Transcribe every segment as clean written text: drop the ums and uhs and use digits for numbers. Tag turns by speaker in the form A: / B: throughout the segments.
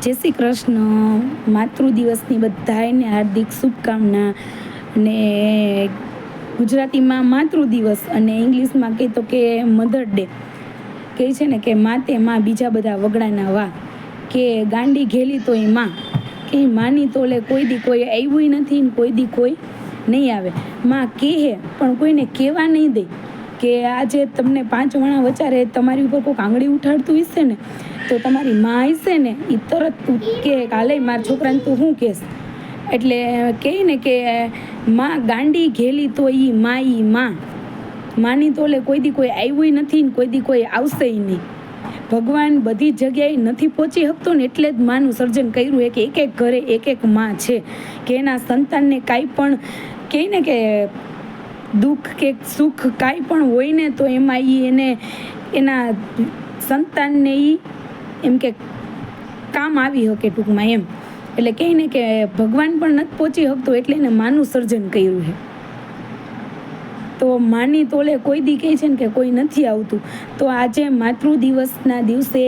A: જય શ્રી કૃષ્ણ. માતૃ દિવસની બધાને હાર્દિક શુભકામના. ને ગુજરાતીમાં માતૃ દિવસ અને ઇંગ્લિશમાં કહે તો કે મધર ડે. કહે છે ને કે માતે માં બીજા બધા વગડાના વા, કે ગાંડી ઘેલી તો એ માં, કે માની તોલે કોઈ દી કોઈ આવ્યું નથી ને કોઈ દી કોઈ નહીં આવે. માં કહે પણ કોઈને કહેવા નહીં દે કે આજે તમને 5 વાણા વચારે તમારી ઉપર કોઈક આંગળી ઉઠાડતું હશે ને તો તમારી માં હશે ને એ તરત કે હાલે મારા છોકરાને તું શું કહેશ. એટલે કહે ને કે માં ગાંડી ઘેલી તો એ માં માની તોલે કોઈ દી કોઈ આવ્યું નથી ને કોઈ દી કોઈ આવશે નહીં. ભગવાન બધી જગ્યાએ નથી પહોંચી શકતો ને એટલે જ માનું સર્જન કર્યું છે કે એક ઘરે એક માં છે, કે એના સંતાનને કાંઈ પણ કહે ને કે દુઃખ કે સુખ કાંઈ પણ હોય ને તો એમાં એને એના સંતાનને એમ કે કામ આવી શકે ટૂંકમાં એમ. એટલે કહે ને કે ભગવાન પણ નથી પહોંચી શકતો એટલે એને માનું સર્જન કર્યું છે. તો માની તોલે કોઈ દી કહે છે ને કે કોઈ નથી આવતું. તો આજે માતૃ દિવસના દિવસે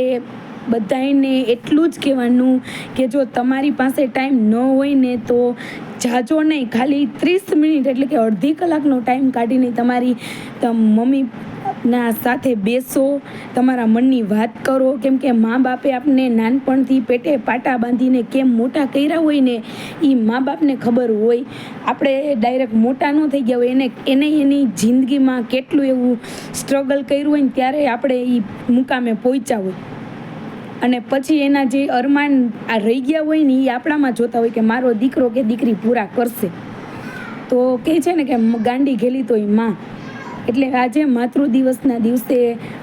A: બધાને એટલું જ કહેવાનું કે જો તમારી પાસે ટાઈમ ન હોય ને તો જાજો નહીં, ખાલી 30 મિનિટ એટલે કે અડધી કલાકનો ટાઈમ કાઢીને તમારી મમ્મીના સાથે બેસો, તમારા મનની વાત કરો. કેમ કે મા બાપે આપને નાનપણથી પેટે પાટા બાંધીને કેમ મોટા કર્યા હોય ને એ મા બાપને ખબર હોય. આપણે ડાયરેક્ટ મોટા ન થઈ ગયા હોય, એને એની જિંદગીમાં કેટલું એવું સ્ટ્રગલ કર્યું હોય ને ત્યારે આપણે એ મુકામે પહોંચ્યા હોય. અને પછી એના જે અરમાન આ રહી ગયા હોય ને એ આપણામાં જોતા હોય કે મારો દીકરો કે દીકરી પૂરા કરશે. તો કહે છે ને કે ગાંડી ઘેલી તો એ માં. એટલે આજે માતૃ દિવસના દિવસે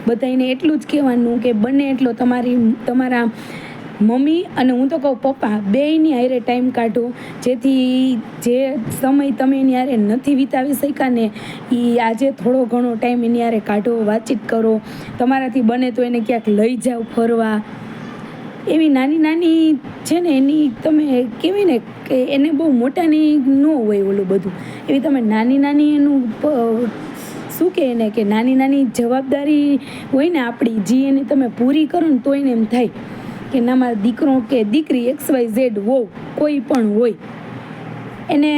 A: બધાને એટલું જ કહેવાનું કે બને એટલો તમારા મમ્મી અને હું તો કહું પપ્પા બેયની હારે ટાઈમ કાઢો, જેથી જે સમય તમે એની હારે નથી વિતાવી શક્યા ને એ આજે થોડો ઘણો ટાઈમ એની હારે કાઢો, વાતચીત કરો. તમારાથી બને તો એને ક્યાંક લઈ જાઓ ફરવા. એવી નાની છે ને એની તમે કહેવાય ને કે એને બહુ મોટાની ન હોય ઓલું બધું, એવી તમે નાની એનું શું કહે ને કે નાની જવાબદારી હોય ને આપણી, જે એને તમે પૂરી કરો ને તો એને એમ થાય કે ના મારા દીકરો કે દીકરી XYZ હોવ કોઈ પણ હોય, એને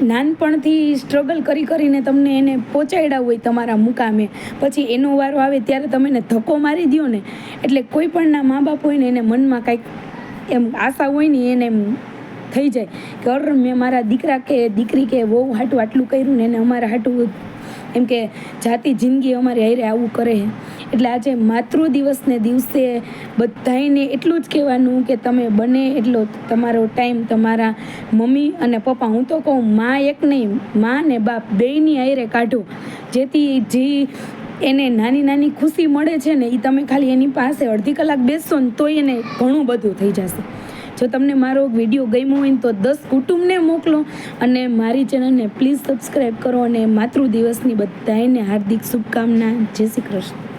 A: નાનપણથી સ્ટ્રગલ કરીને તમને એને પહોંચાડ્યા હોય તમારા મુકામે, પછી એનો વારો આવે ત્યારે તમે એને ધક્કો મારી દો ને એટલે કોઈ પણના મા બાપ હોય ને એને મનમાં કાંઈક એમ આશા હોય ને એને એમ થઈ જાય કે અર મેં મારા દીકરા કે દીકરી કે વહુ હાટું આટલું કર્યું ને એને અમારા હાટું એમ કે જાતિ જિંદગી અમારી હારે આવું કરે. એટલે આજે માતૃ દિવસને દિવસે બધાને એટલું જ કહેવાનું કે તમે બને એટલો તમારો ટાઈમ તમારા મમ્મી અને પપ્પા, હું તો કહું માં એક નહીં, માં ને બાપ બેયની હારે કાઢો, જેથી જે એને નાની ખુશી મળે છે ને એ તમે ખાલી એની પાસે અડધી કલાક બેસશો ને તો એને ઘણું બધું થઈ જશે. જો તમને મારો વિડીયો ગમ્યો હોય તો 10 કુટુંબને મોકલો અને મારી ચેનલને પ્લીઝ સબસ્ક્રાઈબ કરો. અને માતૃ દિવસની બધાને હાર્દિક શુભકામના. જય શ્રી કૃષ્ણ.